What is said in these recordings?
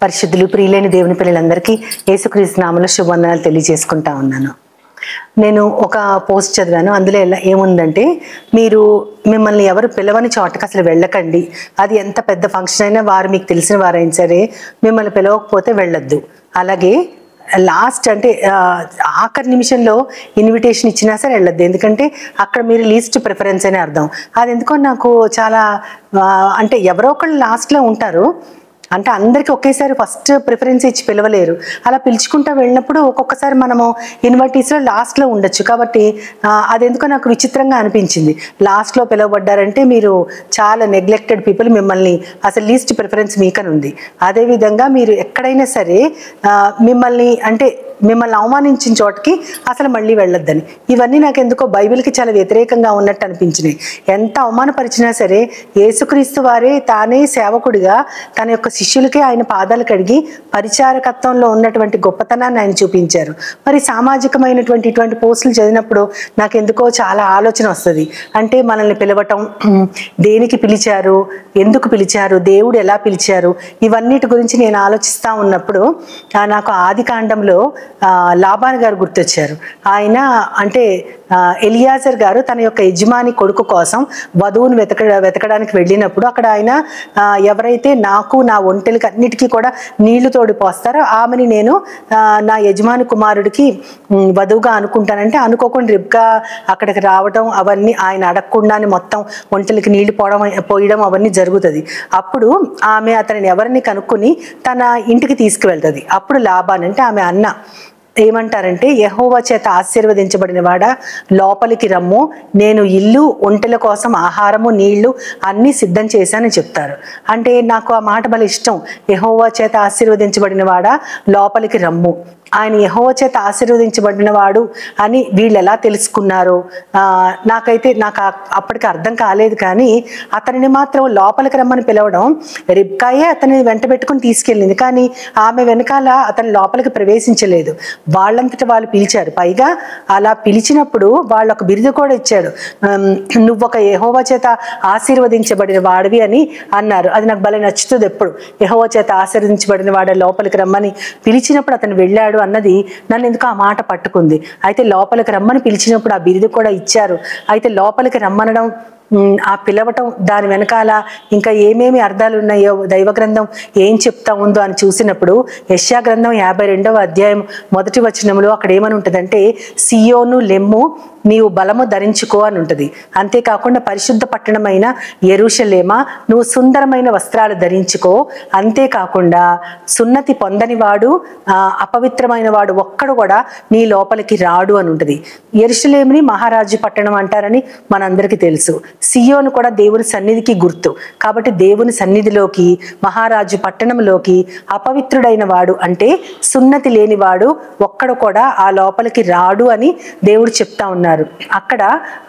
పరిశుద్ధులు ప్రియులైన దేవుని పిల్లలందరికీ యేసుక్రీస్తు నామములో శుభవందనాలు తెలియజేసుకుంటా ఉన్నాను. నేను ఒక పోస్ట్ చదివాను. అందులో ఏముందంటే, మిమ్మల్ని ఎవరు పిలవని చోటకి అసలు వెళ్ళకండి. అది ఎంత పెద్ద ఫంక్షన్ అయినా, వారు మీకు తెలిసిన వారైనా సరే మిమ్మల్ని పిలవకపోతే వెళ్ళొద్దు. అలాగే లాస్ట్ అంటే ఆఖరి నిమిషంలో ఇన్విటేషన్ ఇచ్చినా సరే వెళ్ళొద్దు. ఎందుకంటే అక్కడ మీరు లీస్ట్ ప్రిఫరెన్స్ అని అర్థం. అది ఎందుకో నాకు చాలా అంటే ఎవరో ఒకళ్ళు లాస్ట్లో ఉంటారు. అంటే అందరికీ ఒకేసారి ఫస్ట్ ప్రిఫరెన్స్ ఇచ్చి పిలవలేరు. అలా పిలుచుకుంటూ వెళ్ళినప్పుడు ఒక్కొక్కసారి మనము ఇన్వైటీస్లో లాస్ట్లో ఉండొచ్చు. కాబట్టి అది ఎందుకో నాకు విచిత్రంగా అనిపించింది. లాస్ట్లో పిలువబడ్డారంటే మీరు చాలా నెగ్లెక్టెడ్ పీపుల్, మిమ్మల్ని అసలు లీస్ట్ ప్రిఫరెన్స్ మీకని ఉంది. అదేవిధంగా మీరు ఎక్కడైనా సరే మిమ్మల్ని అవమానించిన చోటకి అసలు మళ్ళీ వెళ్ళొద్దని. ఇవన్నీ నాకు ఎందుకో బైబిల్కి చాలా వ్యతిరేకంగా ఉన్నట్టు అనిపించినాయి. ఎంత అవమానపరిచినా సరే యేసుక్రీస్తు వారే తానే సేవకుడిగా తన యొక్క శిష్యులకే ఆయన పాదాలు కడిగి పరిచారకత్వంలో ఉన్నటువంటి గొప్పతనాన్ని ఆయన చూపించారు. మరి సామాజికమైనటువంటి ఇటువంటి పోస్టులు చదివినప్పుడు నాకు ఎందుకో చాలా ఆలోచన వస్తుంది. అంటే మనల్ని పిలవటం, దేనికి పిలిచారు, ఎందుకు పిలిచారు, దేవుడు ఎలా పిలిచారు, ఇవన్నిటి గురించి నేను ఆలోచిస్తూ ఉన్నప్పుడు నాకు ఆది కాండంలో లాబాను గారు గుర్తొచ్చారు. ఆయన అంటే ఎలియాజర్ గారు తన యొక్క యజమాని కొడుకు కోసం వధువును వెతకడానికి వెళ్ళినప్పుడు అక్కడ ఆయన ఎవరైతే నాకు నా ఒంటెలకి అన్నిటికీ కూడా నీళ్లు తోడి పోస్తారో ఆమెని నేను నా యజమాని కుమారుడికి వధువుగా అనుకుంటానంటే, అనుకోకుండా రిబ్కా అక్కడికి రావడం, అవన్నీ ఆయన అడగకుండానే మొత్తం ఒంటెలకి నీళ్లు పోయడం అవన్నీ జరుగుతుంది. అప్పుడు ఆమె అతనిని ఎవరిని కనుక్కొని తన ఇంటికి తీసుకువెళ్తుంది. అప్పుడు లాబాన్ అంటే ఆమె అన్న ఏమంటారంటే, యెహోవా చేత ఆశీర్వదించబడిన వాడా లోపలికి రమ్ము, నేను ఇల్లు ఒంటెల కోసం ఆహారము నీళ్లు అన్నీ సిద్ధం చేశానని చెప్తారు. అంటే నాకు ఆ మాట భలే ఇష్టం. యెహోవా చేత ఆశీర్వదించబడిన వాడా లోపలికి రమ్ము. ఆయన యెహోవా చేత ఆశీర్వదించబడిన వాడు అని వీళ్ళు ఎలా తెలుసుకున్నారో నాకు అప్పటికి అర్థం కాలేదు. కానీ అతనిని మాత్రం లోపలికి రమ్మని పిలవడం, రిబ్కాయే అతని వెంట పెట్టుకుని తీసుకెళ్ళింది. కానీ ఆమె వెనకాల అతను లోపలికి ప్రవేశించలేదు. వాళ్ళంతటా వాళ్ళు పిలిచారు. పైగా అలా పిలిచినప్పుడు వాళ్ళు ఒక బిరుదు కూడా ఇచ్చాడు. నువ్వు ఒక యెహోవా చేత ఆశీర్వదించబడిన వాడివి అని అన్నారు. అది నాకు భలే నచ్చుతుంది. ఎప్పుడు యెహోవా చేత ఆశీర్వదించబడిన వాడు లోపలికి రమ్మని పిలిచినప్పుడు అతను వెళ్ళాడు అన్నది నన్ను ఎందుకు ఆ మాట పట్టుకుంది. అయితే లోపలికి రమ్మని పిలిచినప్పుడు ఆ బిరుదు కూడా ఇచ్చారు. అయితే లోపలికి రమ్మనడం, ఆ పిలవటం, దాని వెనకాల ఇంకా ఏమేమి అర్థాలు ఉన్నాయో దైవ గ్రంథం ఏం చెప్తా ఉందో అని చూసినప్పుడు యెషయా గ్రంథం 52వ అధ్యాయం 1వ వచనంలో అక్కడ ఏమని ఉంటుందంటే, సియోను లెమ్ము, నీవు బలము ధరించుకో అని ఉంటుంది. అంతేకాకుండా పరిశుద్ధ పట్టణమైన యెరూషలేమా, నువ్వు సుందరమైన వస్త్రాలు ధరించుకో. అంతేకాకుండా సున్నతి పొందని వాడు, అపవిత్రమైన వాడు ఒక్కడు కూడా నీ లోపలికి రాడు అని ఉంటుంది. యెరూషలేముని మహారాజు పట్టణం అంటారని మనందరికీ తెలుసు. సియోను కూడా దేవుని సన్నిధికి గుర్తు. కాబట్టి దేవుని సన్నిధిలోకి, మహారాజు పట్టణంలోకి అపవిత్రుడైన వాడు అంటే సున్నతి లేని వాడు ఒక్కడు కూడా ఆ లోపలికి రాడు అని దేవుడు చెప్తా ఉన్నారు. అక్కడ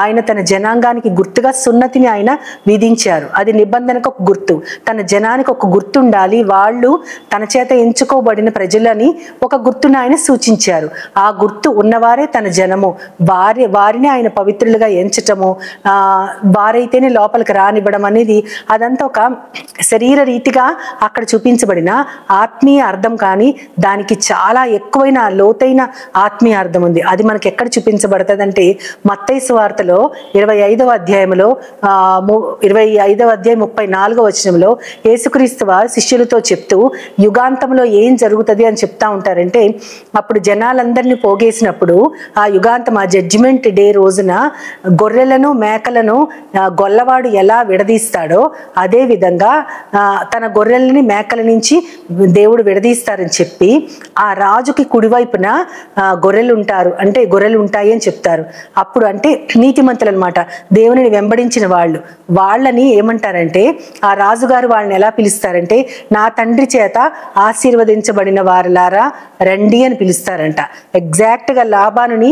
ఆయన తన జనాంగానికి గుర్తుగా సున్నతిని ఆయన విధించారు. అది నిబంధనకు ఒక గుర్తు. తన జనానికి ఒక గుర్తు ఉండాలి. వాళ్ళు తన చేత ఎంచుకోబడిన ప్రజలని ఒక గుర్తును ఆయన సూచించారు. ఆ గుర్తు ఉన్నవారే తన జనము. వారిని ఆయన పవిత్రులుగా ఎంచటము, వారైతేనే లోపలికి రానివ్వడం అనేది అదంతా ఒక శరీర రీతిగా అక్కడ చూపించబడిన ఆత్మీయ అర్థం. కానీ దానికి చాలా ఎక్కువైన లోతైన ఆత్మీయ అర్థం ఉంది. అది మనకి ఎక్కడ చూపించబడుతుంది అంటే మత్తయి సువార్తలో 25వ అధ్యాయంలో 25వ అధ్యాయం 34వ వచనంలో యేసుక్రీస్తు వారు శిష్యులతో చెప్తూ యుగాంతంలో ఏం జరుగుతుంది అని చెప్తా ఉంటారంటే, అప్పుడు జనాలందరినీ పోగేసినప్పుడు ఆ యుగాంతం, ఆ జడ్జిమెంట్ డే రోజున గొర్రెలను మేకలను గొల్లవాడు ఎలా విడదీస్తాడో అదే విధంగా తన గొర్రెలని మేకల నుంచి దేవుడు విడదీస్తారని చెప్పి, ఆ రాజుకి కుడివైపున గొర్రెలు ఉంటారు, అంటే గొర్రెలు ఉంటాయి అని చెప్తారు. అప్పుడు అంటే నీతిమంతులు అనమాట, దేవుని వెంబడించిన వాళ్ళని ఏమంటారంటే, ఆ రాజుగారు వాళ్ళని ఎలా పిలుస్తారంటే, నా తండ్రి చేత ఆశీర్వదించబడిన వారులారా రండి అని పిలుస్తారంట. ఎగ్జాక్ట్గా లాబాను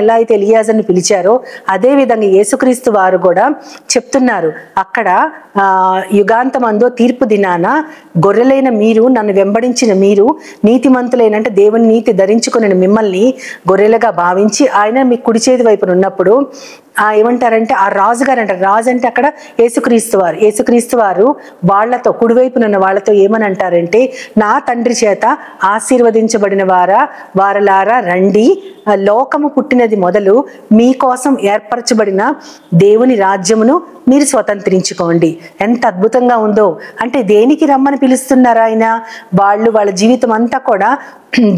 ఎలా అయితే ఎలియాజర్ని పిలిచారో అదే విధంగా యేసుక్రీస్తు వారు కూడా చెప్తున్నారు. అక్కడ యుగాంతమందో తీర్పు దినాన గొర్రెలైన మీరు, నన్ను వెంబడించిన మీరు, నీతిమంతులైనంటే దేవుని నీతి ధరించుకుని మిమ్మల్ని గొర్రెలుగా భావించి ఆయన మీ కుడి చేతి వైపున ఉన్నప్పుడు ఏమంటారంటే ఆ రాజుగారు అంటారు. రాజు అంటే అక్కడ యేసుక్రీస్తు వారు వాళ్లతో కుడివైపునున్న వాళ్ళతో ఏమని అంటారంటే, నా తండ్రి చేత ఆశీర్వదించబడిన వారలారా రండి, లోకము పుట్టినది మొదలు మీకోసం ఏర్పరచబడిన దేవుని రాజ్యమును మీరు స్వతంత్రించుకోండి. ఎంత అద్భుతంగా ఉందో. అంటే దేనికి రమ్మని పిలుస్తున్నారు ఆయన? వాళ్ళ జీవితం అంతా కూడా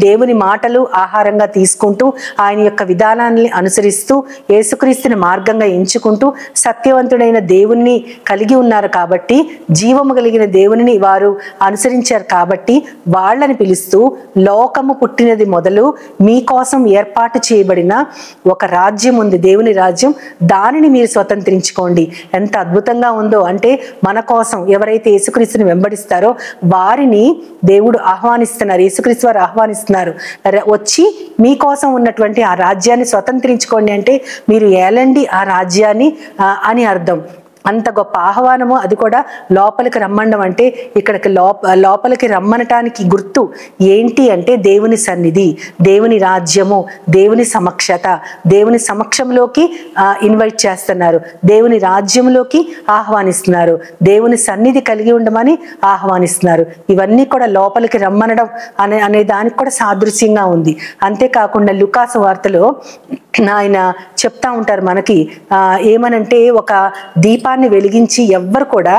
దేవుని మాటలు ఆహారంగా తీసుకుంటూ, ఆయన యొక్క విధానాన్ని అనుసరిస్తూ, యేసుక్రీస్తుని మార్గంగా ఎంచుకుంటూ, సత్యవంతుడైన దేవుణ్ణి కలిగి ఉన్నారు కాబట్టి, జీవము కలిగిన దేవుని వారు అనుసరించారు కాబట్టి వాళ్ళని పిలుస్తూ, లోకము పుట్టినది మొదలు మీకోసం ఏర్పాటు చేయబడిన ఒక రాజ్యం ఉంది, దేవుని రాజ్యం, దానిని మీరు స్వతంత్రించుకోండి. ఎంత అద్భుతంగా ఉందో. అంటే మన కోసం ఎవరైతే యేసుక్రీస్తుని వెంబడిస్తారో వారిని దేవుడు ఆహ్వానిస్తున్నారు, యేసుక్రీస్తు వారు ఆహ్వానిస్తున్నారు, వచ్చి మీకోసం ఉన్నటువంటి ఆ రాజ్యాన్ని స్వతంత్రించుకోండి. అంటే మీరు ఏలండి ఆ రాజ్యాన్ని అని అర్థం. అంత గొప్ప ఆహ్వానము. అది కూడా లోపలికి రమ్మండం. అంటే ఇక్కడికి లోపలికి రమ్మనటానికి గుర్తు ఏంటి అంటే దేవుని సన్నిధి, దేవుని రాజ్యము, దేవుని సమక్షత, దేవుని సమక్షంలోకి ఇన్వైట్ చేస్తున్నారు, దేవుని రాజ్యంలోకి ఆహ్వానిస్తున్నారు, దేవుని సన్నిధి కలిగి ఉండమని ఆహ్వానిస్తున్నారు. ఇవన్నీ కూడా లోపలికి రమ్మనడం అనే దానికి కూడా సాదృశ్యంగా ఉంది. అంతేకాకుండా లూకాసు వార్తలో ఆయన చెప్తా ఉంటారు మనకి, ఏమనంటే ఒక దీపాన్ని వెలిగించి ఎవ్వరు కూడా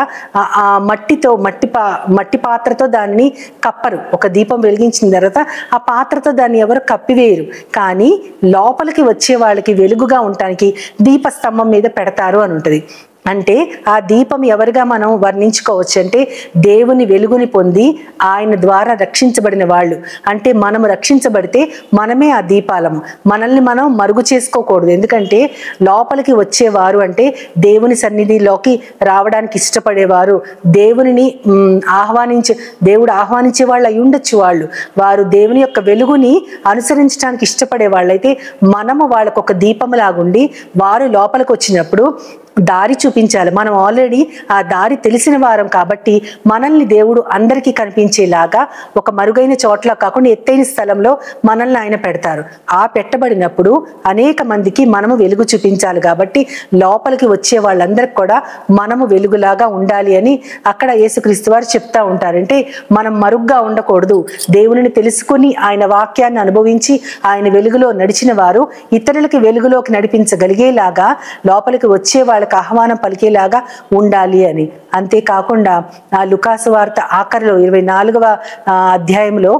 ఆ మట్టి పాత్రతో దాన్ని కప్పరు. ఒక దీపం వెలిగించిన తర్వాత ఆ పాత్రతో దాన్ని ఎవరు కప్పివేయరు, కానీ లోపలికి వచ్చే వాళ్ళకి వెలుగుగా ఉండటానికి దీపస్తంభం మీద పెడతారు అని ఉంటుంది. అంటే ఆ దీపం ఎవరిగా మనం వర్ణించుకోవచ్చు అంటే దేవుని వెలుగుని పొంది ఆయన ద్వారా రక్షించబడిన వాళ్ళు. అంటే మనము రక్షించబడితే మనమే ఆ దీపాలము. మనల్ని మనం మరుగు చేసుకోకూడదు. ఎందుకంటే లోపలికి వచ్చేవారు అంటే దేవుని సన్నిధిలోకి రావడానికి ఇష్టపడేవారు, దేవుడు ఆహ్వానించే వాళ్ళు అయి ఉండొచ్చు. వారు దేవుని యొక్క వెలుగుని అనుసరించడానికి ఇష్టపడే వాళ్ళైతే మనము వాళ్ళకు ఒక దీపము లాగుండి వారు లోపలికి వచ్చినప్పుడు దారి చూపించాలి. మనం ఆల్రెడీ ఆ దారి తెలిసిన వారం కాబట్టి మనల్ని దేవుడు అందరికీ కనిపించేలాగా ఒక మరుగైన చోట్ల కాకుండా ఎత్తైన స్థలంలో మనల్ని ఆయన పెడతారు. ఆ పెట్టబడినప్పుడు అనేక మందికి మనము వెలుగు చూపించాలి కాబట్టి లోపలికి వచ్చే వాళ్ళందరికి కూడా మనము వెలుగులాగా ఉండాలి అని అక్కడ యేసుక్రీస్తు వారు చెప్తా ఉంటారు. అంటే మనం మరుగ్గా ఉండకూడదు. దేవుని తెలుసుకుని ఆయన వాక్యాన్ని అనుభవించి ఆయన వెలుగులో నడిచిన వారు ఇతరులకి వెలుగులోకి నడిపించగలిగేలాగా లోపలికి వచ్చే వాళ్ళకి ఆహ్వానం పలికేలాగా ఉండాలి అని. అంతేకాకుండా లూకాసు వార్త ఆఖరిలో 24వ అధ్యాయంలో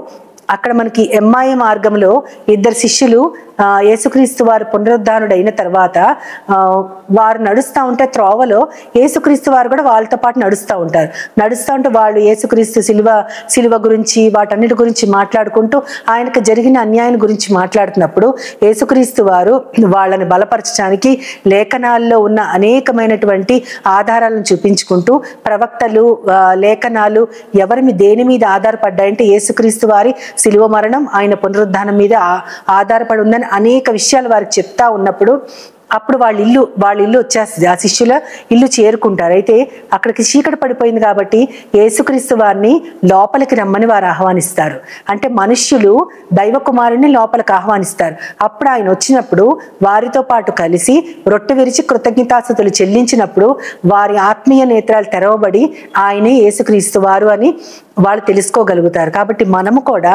అక్కడ మనకి ఎమ్మాయి మార్గంలో ఇద్దరు శిష్యులు యేసుక్రీస్తు వారు పునరుద్ధానుడైన తర్వాత వారు నడుస్తూ ఉంటే త్రోవలో యేసుక్రీస్తు వారు కూడా వాళ్ళతో పాటు నడుస్తూ ఉంటే వాళ్ళు యేసుక్రీస్తు శిలువ గురించి వాటన్నిటి గురించి మాట్లాడుకుంటూ ఆయనకు జరిగిన అన్యాయం గురించి మాట్లాడుతున్నప్పుడు యేసుక్రీస్తు వారు వాళ్ళని బలపరచడానికి లేఖనాల్లో ఉన్న అనేకమైనటువంటి ఆధారాలను చూపించుకుంటూ ప్రవక్తలు లేఖనాలు దేని మీద ఆధారపడ్డాయంటే యేసుక్రీస్తు వారి శిలువ మరణం, ఆయన పునరుద్ధానం మీద ఆధారపడి ఉందని అనేక విషయాలు వారికి చెప్తా ఉన్నప్పుడు అప్పుడు వాళ్ళ ఇల్లు వచ్చేస్తుంది. ఆ శిష్యుల ఇల్లు చేరుకుంటారు. అయితే అక్కడికి చీకటి పడిపోయింది కాబట్టి యేసుక్రీస్తు వారిని లోపలికి రమ్మని వారు ఆహ్వానిస్తారు. అంటే మనుష్యులు దైవ కుమారుని లోపలికి ఆహ్వానిస్తారు. అప్పుడు ఆయన వచ్చినప్పుడు వారితో పాటు కలిసి రొట్టె విరిచి కృతజ్ఞతాస్తుతులు చెల్లించినప్పుడు వారి ఆత్మీయ నేత్రాలు తెరవబడి ఆయనే యేసుక్రీస్తు వారు అని వాళ్ళు తెలుసుకోగలుగుతారు. కాబట్టి మనము కూడా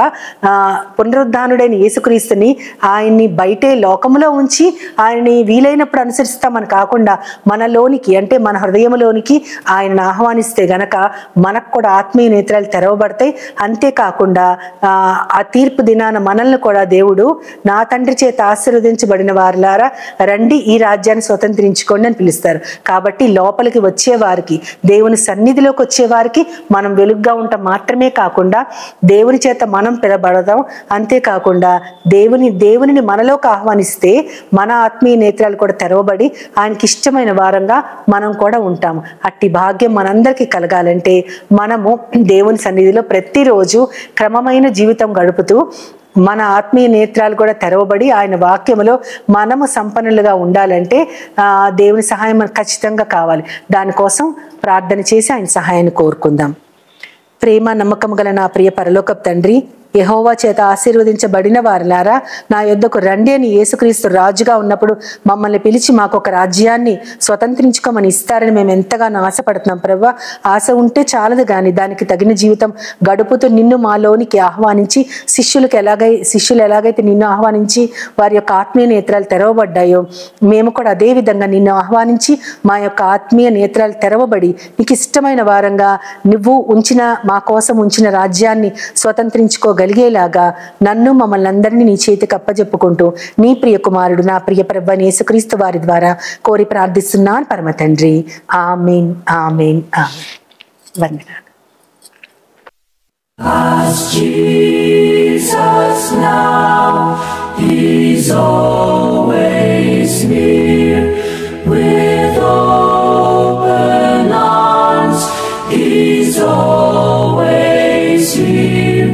పునరుద్ధానుడైన యేసుక్రీస్తుని ఆయన్ని బయటే లోకములో ఉంచి ఆయన్ని వీలైనప్పుడు అనుసరిస్తామని కాకుండా మనలోనికి అంటే మన హృదయంలోనికి ఆయనను ఆహ్వానిస్తే గనక మనకు కూడా ఆత్మీయ నేత్రాలు తెరవబడతాయి. అంతేకాకుండా ఆ తీర్పు దినాన మనల్ని కూడా దేవుడు నా తండ్రి చేత ఆశీర్వదించబడిన వారులారా రండి ఈ రాజ్యాన్ని స్వతంత్రించుకోండి అని పిలుస్తారు. కాబట్టి లోపలికి వచ్చే వారికి, దేవుని సన్నిధిలోకి వచ్చే వారికి మనం వెలుగుగా ఉంటాం మాత్రమే కాకుండా దేవుని చేత మనం పిలబడదాం. అంతేకాకుండా దేవునిని మనలోకి ఆహ్వానిస్తే మన ఆత్మీయ నేత్రాలు కూడా తెరవబడి ఆయనకి ఇష్టమైన వారంగా మనం కూడా ఉంటాము. అట్టి భాగ్యం మనందరికీ కలగాలంటే మనము దేవుని సన్నిధిలో ప్రతిరోజు క్రమమైన జీవితం గడుపుతూ మన ఆత్మీయ నేత్రాలు కూడా తెరవబడి ఆయన వాక్యములో మనము సంపన్నులుగా ఉండాలంటే దేవుని సహాయం మనకు ఖచ్చితంగా కావాలి. దానికోసం ప్రార్థన చేసి ఆయన సహాయాన్ని కోరుకుందాం. ప్రేమ నమ్మకం గల నా ప్రియ పరలోకపు తండ్రి, యెహోవా చేత ఆశీర్వదించబడిన వారులారా నా యొద్దకు రండి అని యేసుక్రీస్తు రాజుగా ఉన్నప్పుడు మమ్మల్ని పిలిచి మాకు ఒక రాజ్యాన్ని స్వతంత్రించుకోమని ఇస్తారని మేము ఎంతగానో ఆశపడుతున్నాం ప్రభువా. ఆశ ఉంటే చాలదు కానీ దానికి తగిన జీవితం గడుపుతూ నిన్ను మాలోనికి ఆహ్వానించి శిష్యులు ఎలాగైతే నిన్ను ఆహ్వానించి వారి యొక్క ఆత్మీయ నేత్రాలు తెరవబడ్డాయో మేము కూడా అదే విధంగా నిన్ను ఆహ్వానించి మా యొక్క ఆత్మీయ నేత్రాలు తెరవబడి నీకు ఇష్టమైన వారంగా నువ్వు మా కోసం ఉంచిన రాజ్యాన్ని స్వతంత్రించుకోగలిగేలాగా నన్ను మమ్మల్ని అందరినీ నీ చేతికి అప్పజెప్పుకుంటూ నీ ప్రియ కుమారుడు నా ప్రియ ప్రభువైన యేసుక్రీస్తు వారి ద్వారా కోరి ప్రార్థిస్తున్నాను పరమ తండ్రి. ఆమేన్ ఆమేన్ ఆమేన్. వందనాలు. As Jesus now is always near, with open arms He's always here.